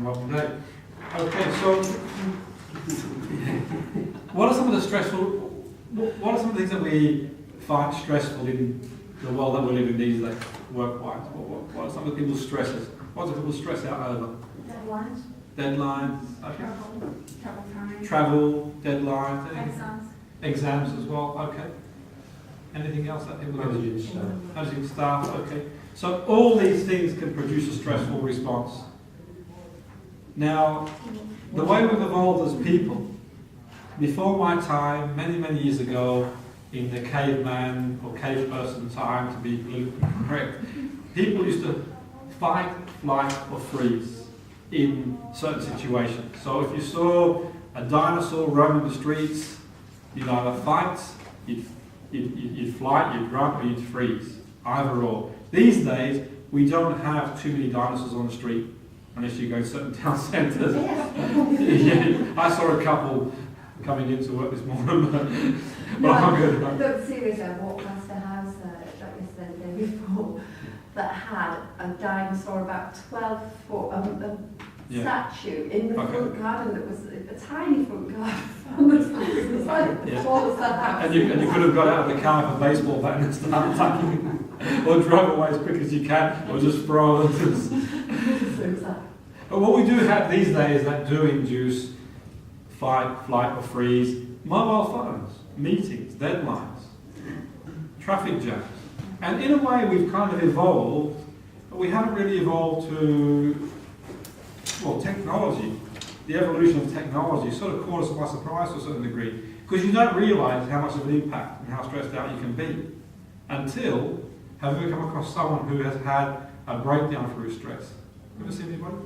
modern day. Okay, so what are some of the things that we find stressful in the world that we live in these days, work-wise? What are some of the people's stresses? What do people stress out over? Deadlines. Okay. Travel, deadlines. Exams as well. Okay. Anything else that people managing staff. Okay. So all these things can produce a stressful response. Now, the way we've evolved as people, before my time, many, many years ago, in the caveman or cave person time, to be politically correct, people used to fight, flight, or freeze in certain situations. So if you saw a dinosaur roaming the streets, you'd either fight, you'd flight, you'd run, or you'd freeze. Either or. These days, we don't have too many dinosaurs on the street, unless you go to certain town centres. Yeah, I saw a couple coming into work this morning, but I'm good. Look, seriously, I walked past a house that was the day before that had a dinosaur about 12 foot, statue in the front garden that was a tiny front garden. It was like the tallest house. And you could have got out of the car with a baseball bat and started attacking, or drive away as quick as you can, or just throw it. But what we do have these days that do induce fight, flight, or freeze: mobile phones, meetings, deadlines, traffic jams. And in a way, we've kind of evolved, but we haven't really evolved to, well, technology. The evolution of technology sort of caught us by surprise to a certain degree, because you don't realise how much of an impact and how stressed out you can be until, have you ever come across someone who has had a breakdown through stress? Ever seen anybody?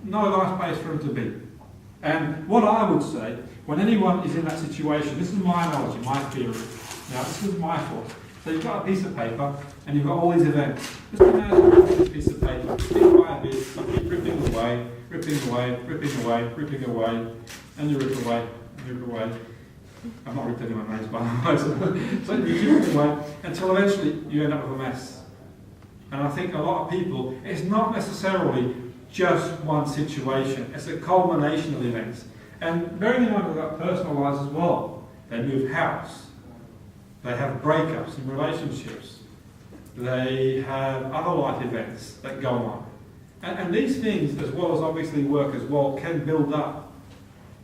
No nice place for him to be. And what I would say, when anyone is in that situation, this is my analogy, my theory. Now, this is my thought. So you've got a piece of paper, and you've got all these events. Just imagine this piece of paper, bit by bit, you keep ripping away, and you rip away, I'm not ripping anyone's names, by the way. So you keep ripping away until eventually you end up with a mess. And I think a lot of people, it's not necessarily just one situation, it's a culmination of events. And bearing in mind about personal lives as well, they move house, they have breakups in relationships, they have other life events that go on. And these things, as well as obviously work as well, can build up.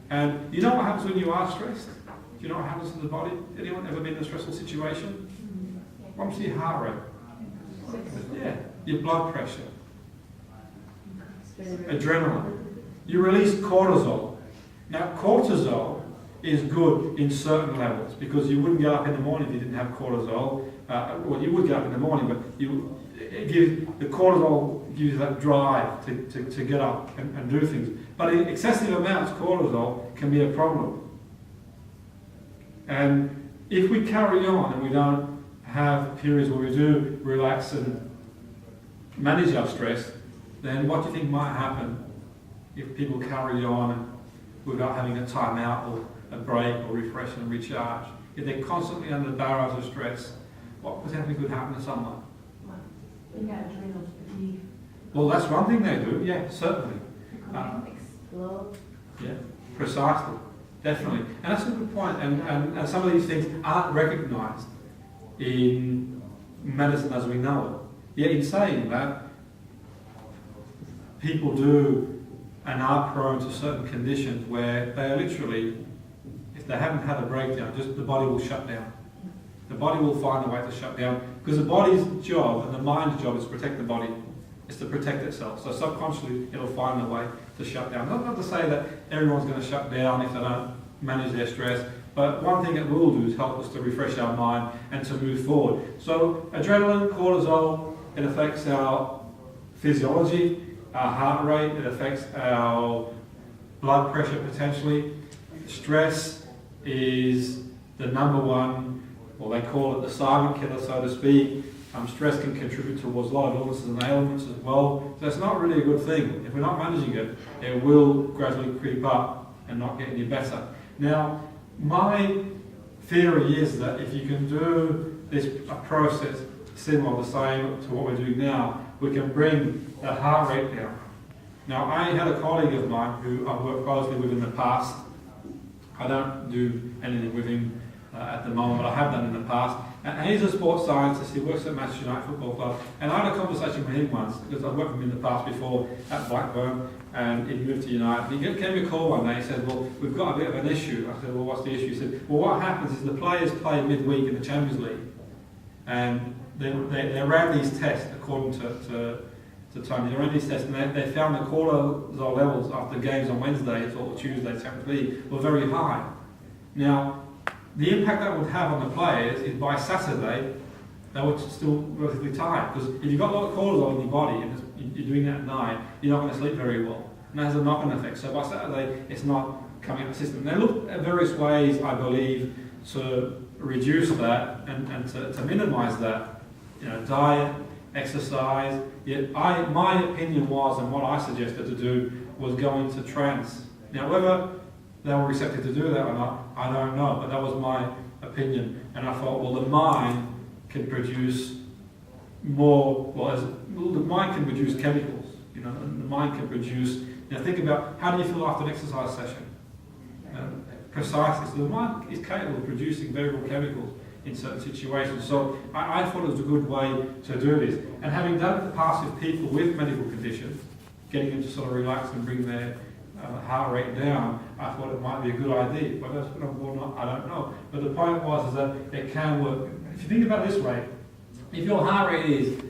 And you know what happens when you are stressed? Do you know what happens to the body? Anyone ever been in a stressful situation? What happens to your heart rate? Yeah, your blood pressure. Adrenaline. You release cortisol. Now, cortisol is good in certain levels, because you wouldn't get up in the morning if you didn't have cortisol. Well, you would get up in the morning, but the cortisol gives you that drive to get up and do things. But in excessive amounts, cortisol can be a problem. And if we carry on and we don't have periods where we do relax and manage our stress, then what do you think might happen if people carry on without having a time out or a break or refresh and recharge? If they're constantly under barrels of stress, what potentially could happen to someone? You get adrenal fatigue. Well, that's one thing they do, yeah, certainly. Explode. Yeah, precisely, definitely. And that's a good point. And some of these things aren't recognised in medicine as we know it. Yet in saying that, people do and are prone to certain conditions where they are literally, if they haven't had a breakdown, just the body will shut down. The body will find a way to shut down, because the body's job and the mind's job is to protect the body. It's to protect itself. So subconsciously, it'll find a way to shut down. Not to say that everyone's going to shut down if they don't manage their stress, but one thing it will do is help us to refresh our mind and to move forward. So adrenaline, cortisol, it affects our physiology, our heart rate, it affects our blood pressure potentially. Stress is the number one, or they call it the silent killer, so to speak. Stress can contribute towards a lot of illnesses and ailments as well. So it's not really a good thing. If we're not managing it, it will gradually creep up and not get any better. Now, my theory is that if you can do a process similar or the same to what we're doing now, we can bring the heart rate down, Now, I had a colleague of mine who I've worked closely with in the past. I don't do anything with him at the moment, but I have done in the past. And he's a sports scientist. He works at Manchester United Football Club. And I had a conversation with him once, because I've worked with him in the past before at Blackburn, and he moved to United. He gave me a call one day. He said, well, we've got a bit of an issue. I said, well, what's the issue? He said, well, what happens is the players play midweek in the Champions League, and they ran these tests according to Tony. They ran these tests, and they found the cortisol levels after games on Wednesday or Tuesday, Champions League, were very high. Now, the impact that would have on the players is by Saturday, they were still relatively tired. Because if you've got a lot of cortisol in your body and you're doing that at night, you're not going to sleep very well. And that has a knock-on effect. So by Saturday, it's not coming out of the system. They look at various ways, I believe, to reduce that and to minimise that. You know, diet, exercise. Yet my opinion was, and what I suggested to do, was go into trance. Now, whether they were receptive to do that or not, I don't know, but that was my opinion. And I thought, well, the mind can produce more, the mind can produce chemicals, you know, and the mind can produce, you know, think about how do you feel after an exercise session? Precisely, so the mind is capable of producing variable chemicals in certain situations. So I thought it was a good way to do this. And having done it in the past with people with medical conditions, getting them to sort of relax and bring their heart rate down, I thought it might be a good idea. Whether that's put on board or not, I don't know. But the point was that it can work. If you think about it this way, if your heart rate is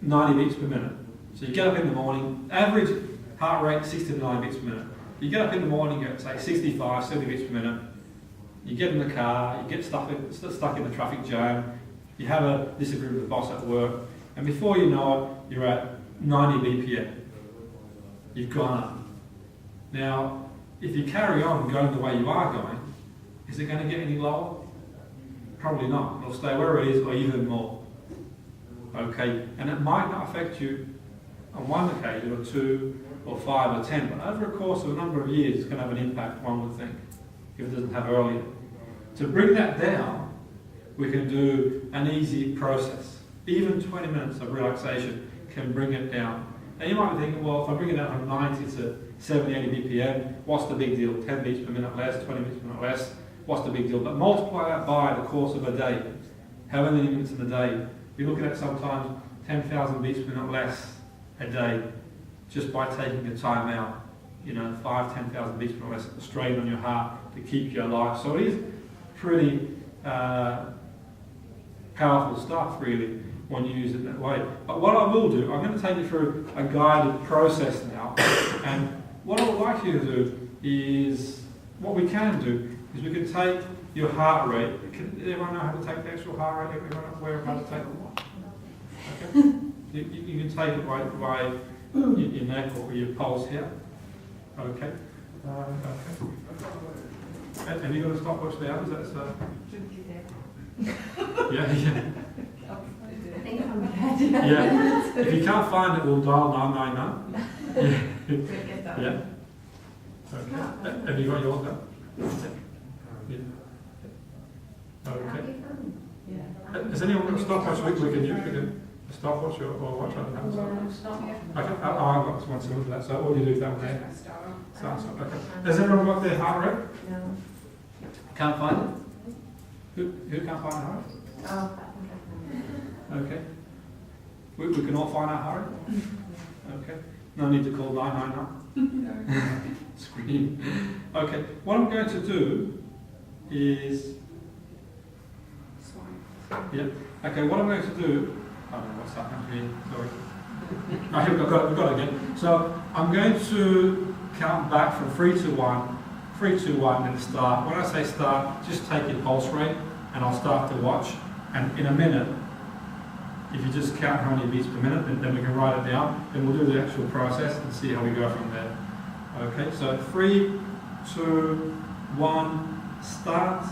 90 beats per minute, so you get up in the morning, average heart rate 60 to 90 beats per minute. You get up in the morning at say 65, 70 beats per minute, you get in the car, you get stuck in the traffic jam, you have a disagreement with the boss at work, and before you know it, you're at 90 BPM. You've gone up. Now, if you carry on going the way you are going, is it going to get any lower? Probably not. It'll stay where it is or even more. Okay, and it might not affect you on one occasion or two or 5 or 10, but over a course of a number of years it's going to have an impact, one would think, if it doesn't have earlier. To bring that down, we can do an easy process. Even 20 minutes of relaxation can bring it down. And you might be thinking, well, if I bring it down from 90 to 70, 80 BPM, what's the big deal? 10 beats per minute less, 20 beats per minute less, what's the big deal? But multiply that by the course of a day. How many minutes in a day? You're looking at sometimes 10,000 beats per minute less a day just by taking the time out. You know, 5,000, 10,000 beats per minute less strain on your heart to keep you alive. So it is pretty powerful stuff, really, when you use it that way. But what I will do, I'm going to take you through a guided process now. And what I would like you to do is, what we can do is we can take your heart rate. Can everyone know how to take the actual heart rate? Everyone aware of how to take it? Okay. You can take it by your neck or your pulse here. Okay. Okay. Have you got a stopwatch there? That's yeah. I think I'm ready. Yeah. If you can't find it, we'll dial 999. Yeah. Okay. Have you got yours now? Yeah. Okay. Has anyone got a stopwatch we can use? A stopwatch or watch on the house? Okay. I've got one similar to that. So all you do is that one there. Starts up. Okay. Has everyone got their heart rate? No. Can't find it? Who can't find the heart rate? Oh, Okay. We can all find our heart rate? Okay. No need to call 999. Scream. Okay. What I'm going to do is... Yeah. Okay, what I'm going to do... I don't know what's happened to me. Sorry. No, here we've got it again. So I'm going to count back from 3 to 1. 3, 2, 1, and start. When I say start, just take your pulse rate and I'll start to watch. And in a minute, if you just count how many beats per minute, then we can write it down. Then we'll do the actual process and see how we go from there. Okay, so 3, 2, 1, start.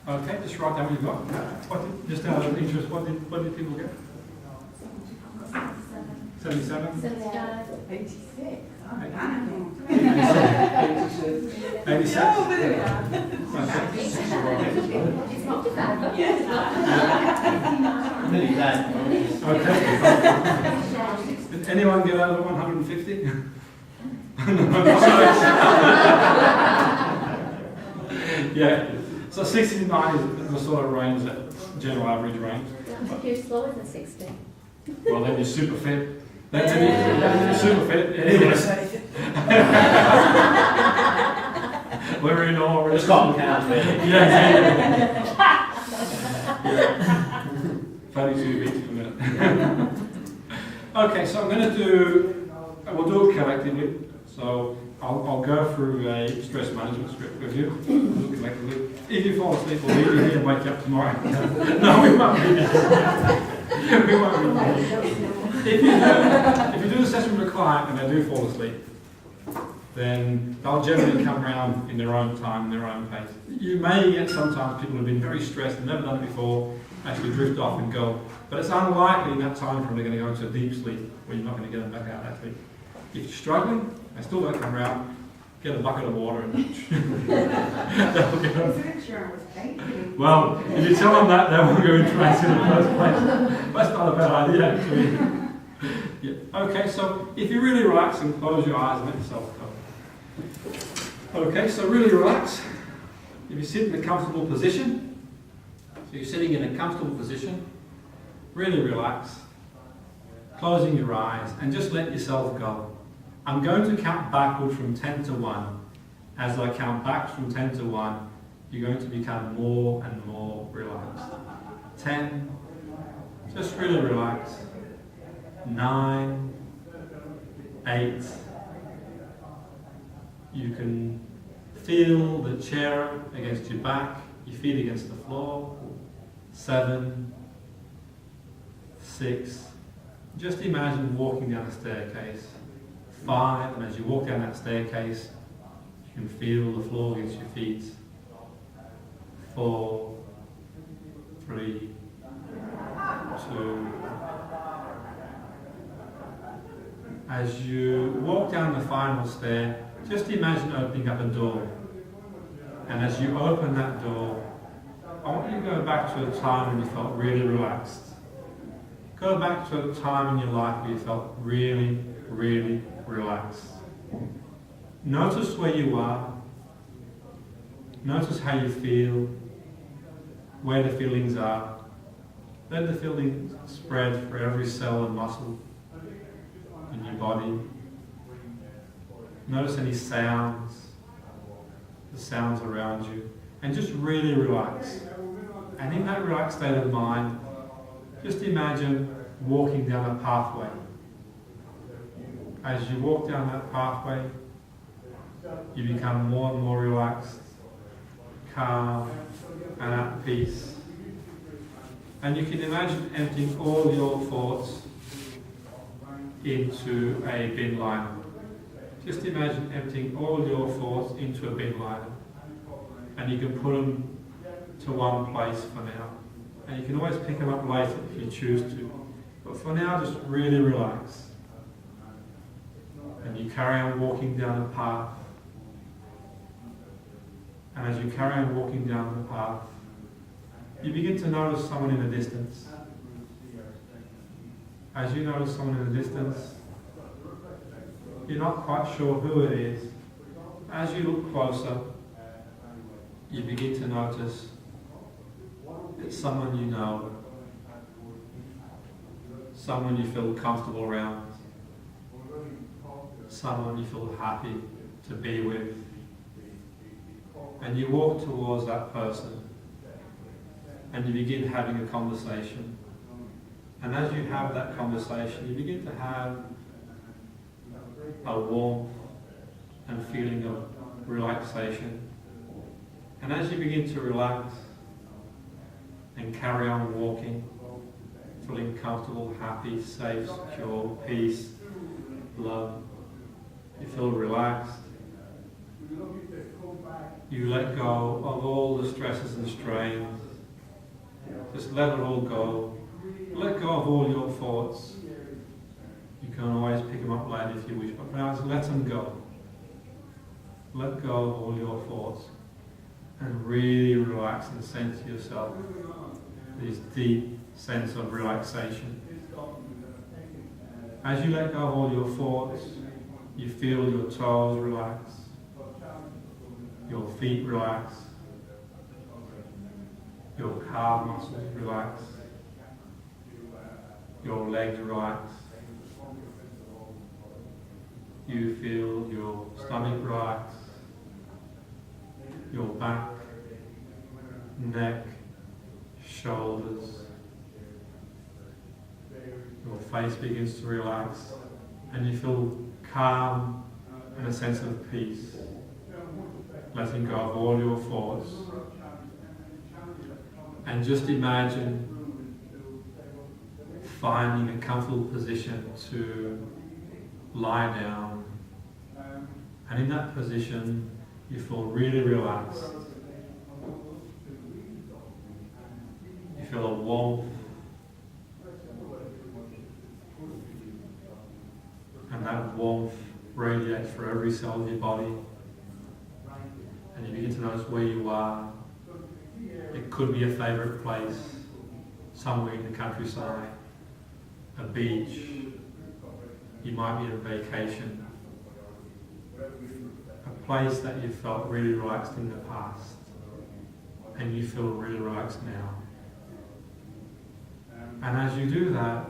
Okay, just write down what you got. Just out of interest, what did people get? 77? 86. 86? It's not bad. Okay. Did anyone get over 150? Yeah. So 69 is the sort of range, that general average range. If you're slower than 60. Well, then you're super fit. Then you're super fit. Anyways. We're in awe. It's cotton count, really. Yeah. 32 beats per minute. Okay, so I'm going to do, we'll do it collectively. So I'll go through a stress management script with you. We'll do it collectively. If you fall asleep, we'll leave you here and wake you up tomorrow. No, we won't be here. We won't be here. If you do the session with a client and they do fall asleep, then they'll generally come around in their own time, their own pace. You may get sometimes people who've been very stressed and never done it before, actually drift off and go. But it's unlikely in that time frame they're going to go into a deep sleep where you're not going to get them back out that sleep. If you're struggling, they still don't come around, get a bucket of water and they'll get them. Well, if you tell them that, they won't go into trance in the first place. That's not a bad idea, actually. Yeah. Okay, so if you really relax and close your eyes and let yourself go. Okay, so really relax. If you sit in a comfortable position, so you're sitting in a comfortable position, really relax, closing your eyes and just let yourself go. I'm going to count backward from 10 to 1. As I count back from 10 to 1, you're going to become more and more relaxed. 10, just really relax. 9, 8, you can feel the chair against your back, your feet against the floor. 7, 6, just imagine walking down a staircase. 5, and as you walk down that staircase, you can feel the floor against your feet. 4, 3, 2. As you walk down the final stair, just imagine opening up a door. And as you open that door, I want you to go back to a time when you felt really relaxed. Go back to a time in your life where you felt really, really relaxed. Notice where you are. Notice how you feel, where the feelings are. Let the feelings spread for every cell and muscle in your body. Notice any sounds, the sounds around you, and just really relax. And in that relaxed state of mind, just imagine walking down a pathway. As you walk down that pathway, you become more and more relaxed, calm, and at peace. And you can imagine emptying all your thoughts into a bin liner. Just imagine emptying all your thoughts into a bin liner. And you can put them to one place for now. And you can always pick them up later if you choose to. But for now, just really relax. And you carry on walking down the path. And as you carry on walking down the path, you begin to notice someone in the distance. As you notice someone in the distance, you're not quite sure who it is. As you look closer, you begin to notice it's someone you know, someone you feel comfortable around, someone you feel happy to be with. And you walk towards that person and you begin having a conversation. And as you have that conversation, you begin to have a warmth and feeling of relaxation. And as you begin to relax and carry on walking, feeling comfortable, happy, safe, secure, peace, love, you feel relaxed, You let go of all the stresses and strains. Just let it all go. Let go of all your thoughts. You can always pick them up later if you wish, but now just let them go. Let go of all your thoughts and really relax and sense yourself. This deep sense of relaxation. As you let go of all your thoughts, you feel your toes relax, your feet relax, your calf muscles relax, your legs relax. You feel your stomach relax, your back, neck, shoulders. Your face begins to relax and you feel calm and a sense of peace. Letting go of all your thoughts. And just imagine finding a comfortable position to lie down. And in that position, you feel really relaxed. You feel a warmth. And that warmth radiates through every cell of your body. And you begin to notice where you are. It could be a favourite place, somewhere in the countryside, a beach. You might be on vacation. A place that you felt really relaxed in the past. And you feel really relaxed now. And as you do that,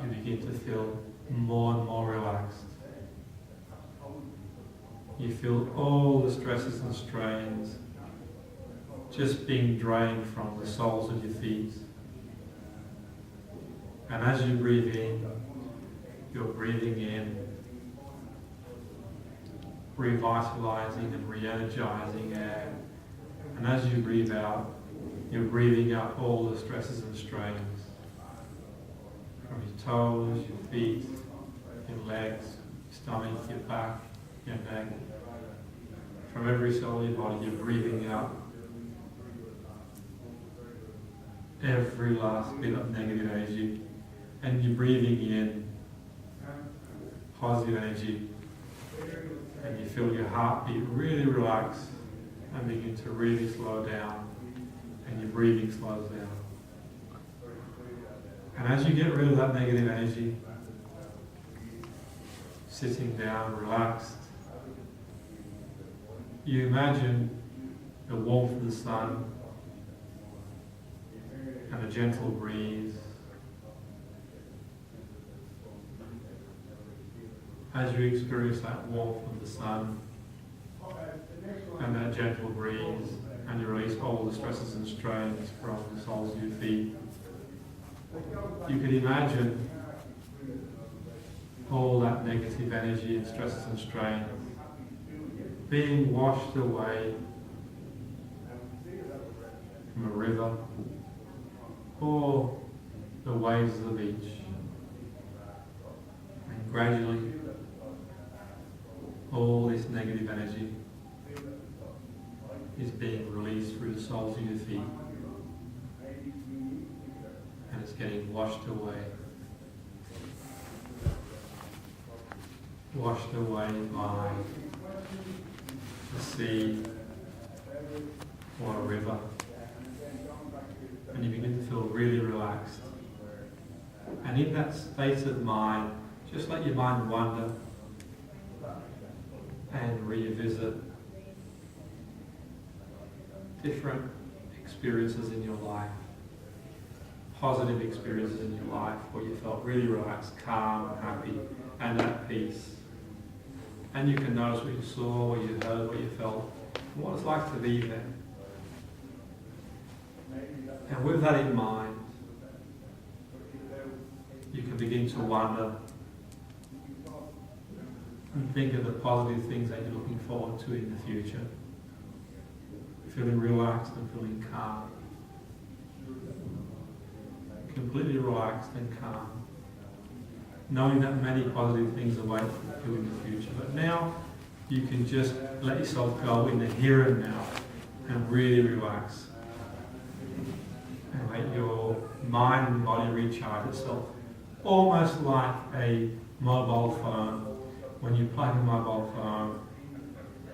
you begin to feel more and more relaxed. You feel all the stresses and strains just being drained from the soles of your feet. And as you breathe in, you're breathing in, revitalizing and re-energizing air. And as you breathe out, you're breathing out all the stresses and strains. From your toes, your feet, your legs, your stomach, your back, your neck. From every cell of your body, you're breathing out every last bit of negative energy. And you're breathing in positive energy. And you feel your heartbeat really relax and begin to really slow down. And your breathing slows down. And as you get rid of that negative energy, sitting down, relaxed, you imagine the warmth of the sun and a gentle breeze. As you experience that warmth of the sun and that gentle breeze, and you release all the stresses and strains from the soles of your feet, you could imagine all that negative energy and stresses and strains being washed away from a river or the waves of the beach. And gradually, all this negative energy is being released through the soles of your feet. And it's getting washed away. Washed away by the sea or a river. And you begin to feel really relaxed. And in that state of mind, just let your mind wander and revisit different experiences in your life. Positive experiences in your life where you felt really relaxed, calm, happy, and at peace. And you can notice what you saw, what you heard, what you felt, and what it's like to be there. And with that in mind, you can begin to wonder and think of the positive things that you're looking forward to in the future. Feeling relaxed and feeling calm. Completely relaxed and calm. knowing that many positive things await you in the future. But now you can just let yourself go in the here and now and really relax. And let your mind and body recharge itself. Almost like a mobile phone. When you plug a mobile phone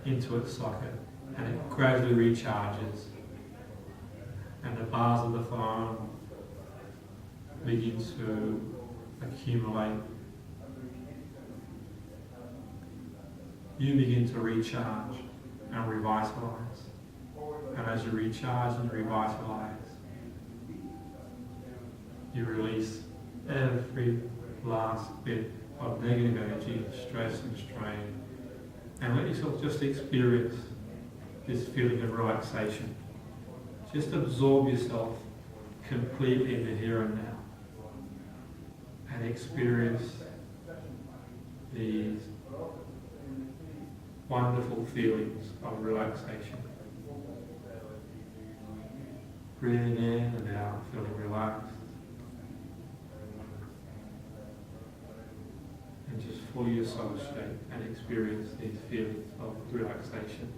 into its socket and it gradually recharges and the bars of the phone begin to accumulate, you begin to recharge and revitalize. And as you recharge and revitalize, you release every last bit of negative energy, stress and strain, and let yourself just experience this feeling of relaxation. Just absorb yourself completely in the here and now and experience these wonderful feelings of relaxation. Breathing in and out, feeling relaxed. And just fully associate and experience these feelings of relaxation.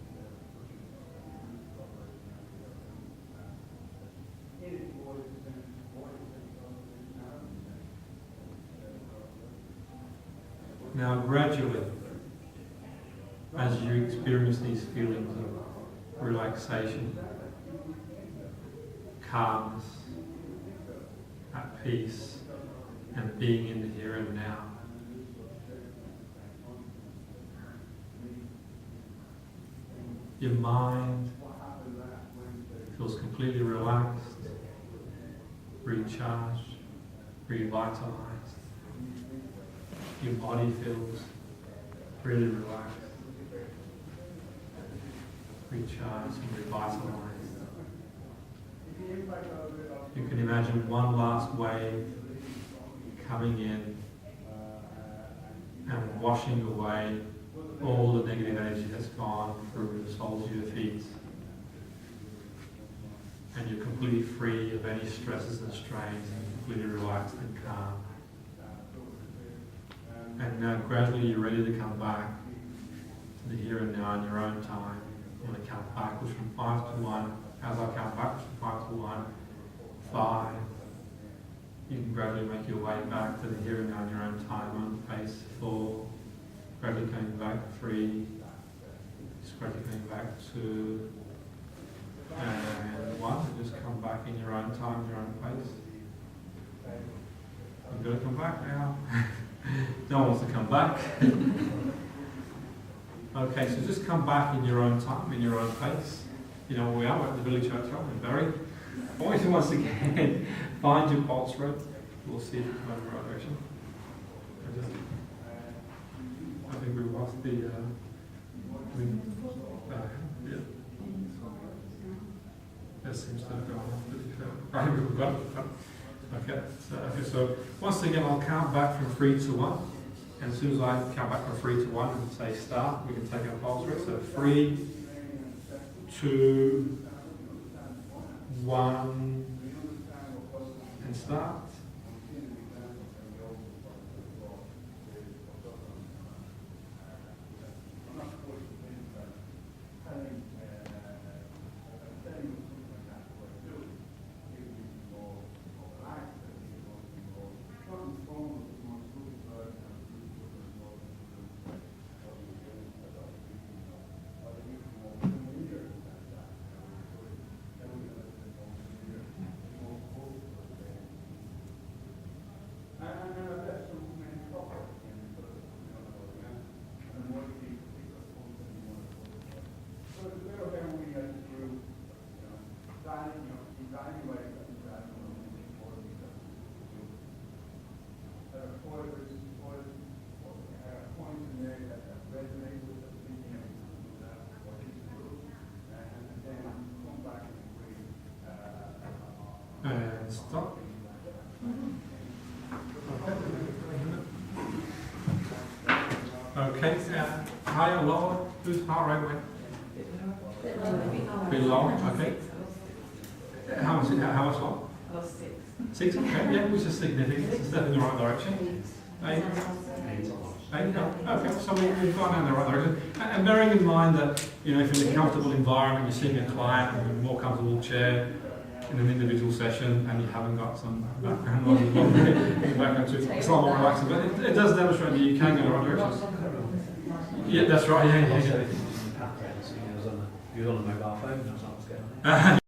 Now gradually, as you experience these feelings of relaxation, calmness, at peace, and being in the here and now, your mind feels completely relaxed, recharged, revitalized. Your body feels really relaxed, recharged and revitalized. You can imagine one last wave coming in and washing away all the negative energy that's gone through the soles of your feet. And you're completely free of any stresses and strains, and completely relaxed and calm. And now gradually you're ready to come back to the here and now in your own time. I'm going to count backwards from 5 to 1. As I count backwards from 5 to 1, 5. You can gradually make your way back to the here and now in your own time on pace. 4. Gradually coming back. 3. Just gradually coming back. 2. And 1. And just come back in your own time, your own pace. You've got to come back now. No one wants to come back. Okay, so just come back in your own time, in your own pace. You know where we are, we're at the village hotel in Bury. I want you to once again find your pulse rate. We'll see if it's going in the right direction. I think we lost the yeah. That seems to have gone off pretty fair. Right, we've got it. Okay, so once again I'll count back from 3 to 1. And as soon as I count back from 3 to 1 and say start, we can take our pulse rate. So 3, 2, 1, and start. And stop. Okay, higher, lower, whose heart rate went? Bit lower, okay. How much lower? 6. 6, okay, yeah, which is significant. It's a step in the right direction. Eight? Eight, okay, so we've gone down the right direction. And bearing in mind that, you know, if you're in a comfortable environment, you're seeing a client in a more comfortable chair in an individual session, and you haven't got some background noise in the background too, it's a lot more relaxing. But it does demonstrate that you can go in the right direction. Yeah, that's right, yeah. He was on a mobile phone, that's what I was getting.